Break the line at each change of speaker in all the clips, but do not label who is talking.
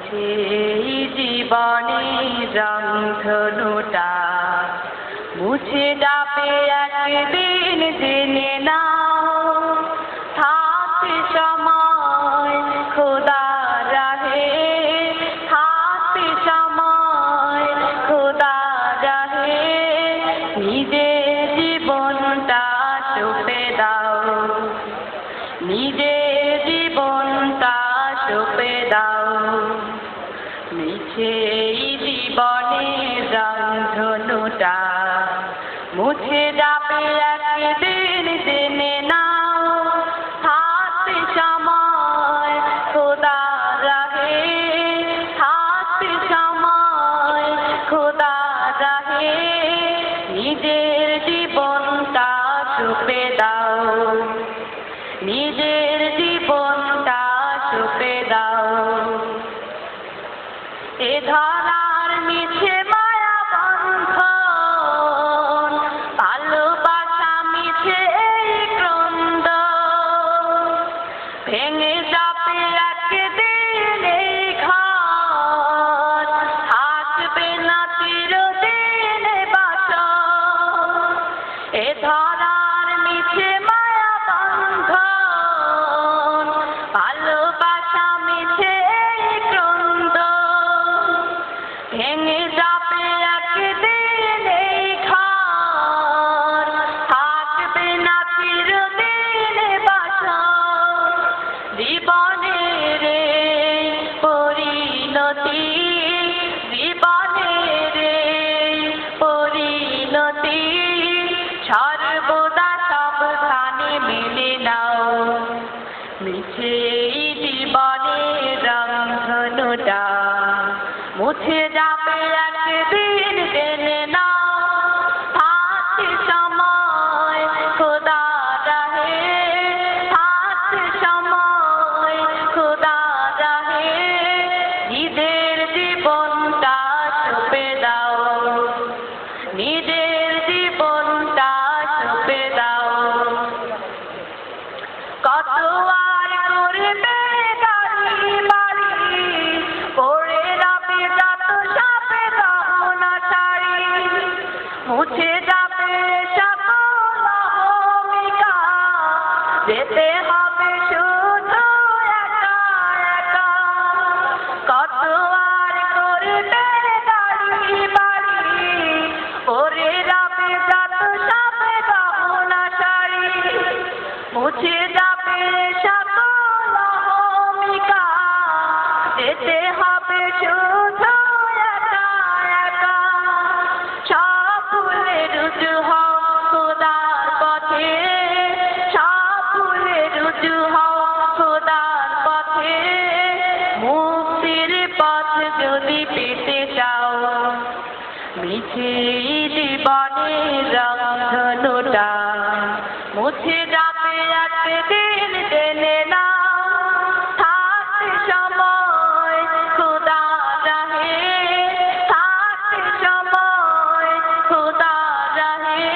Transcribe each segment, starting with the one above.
মিছে জীবনে রংধনুটা মুছে যাবে একদিন জেনে নাও। থাকতে সময় খোদা রাহে, থাকতে সময় খোদা রাহে, নিজের জীবনটা সঁপে দাও, নিজের জীবনটা সঁপে দাও। মিছে জীবনে রংধনুটা মুছে যাবে একদিন জেনে নাও। থাকতে সময় খোদা রাহে, থাকতে সময় খোদা রাহে, নিজের জীবনটা সঁপে দাও, নিজের জীবনটা সঁপে দাও। এ ধরার মিছে মায়া বন্ধন, ভালোবাসা মিছে এই ক্রন্দন, ভেঙে যাবে একদিন এই ঘর, থাকবে না চিরদিন বাসর। এ ধরার মিছে মায়া বন্ধন, ভালোবাসা মিছে এই ক্রন্দন, ভেঙে যাবে একদিন এই ঘর, থাকবে না চিরদিন বাসর। জীবনের এই পরিণতি, জীবনের এই পরিণতি, সর্বদা সাবধানে মেনে নাও। মিছে জীবনের রংধনুটা মুছে যাবে একদিন জেনে নাও। থাকতে সময় খোদা রাহে, থাকতে সময় খোদা রাহে, নিজের জীবনটা সঁপে দাও, নিজের জীবনটা সঁপে দাও। কত আর করবে গাড়ি বাড়ি, পড়ে রবে যত সাপে গহনা শাড়ি, মুছে যাবে সকল অহমিকা, যেতে হবে শুধু একা একা। কত আর করবে গাড়ি বাড়ি, পড়ে রবে যত সাপে গহনা শাড়ি, মুছে যাবে সকল অহমিকা, যেতে হবে শুধু একা একা। সব ভুলে রুজু হও খোদার পথে, সব ভুলে রুজু হও খোদার পথে, মুক্তির পথ যদি পেতে চাও। মিছে জীবনে রংধনুটা মুছে যাবে একদিন জেনে নাও। থাকতে সময় খোদা রাহে, থাকতে সময় খোদা রাহে,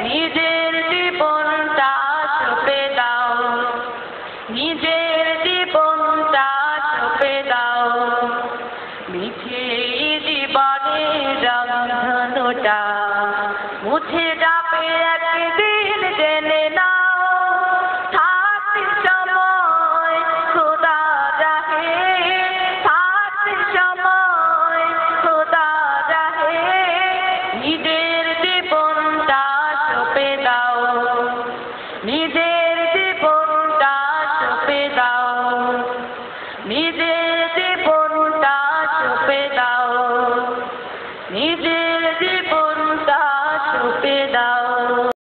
নিজের জীবনটা সঁপে দাও, নিজের জীবনটা সঁপে দাও। মিছে জীবনে রংধনুটা মুছে যাবে একদিন জেনে নাও। থাকতে সময় খোদা রাহে, থাকতে সময় খোদা রাহে, নিজের জীবনটা সঁপে দাও, নিজের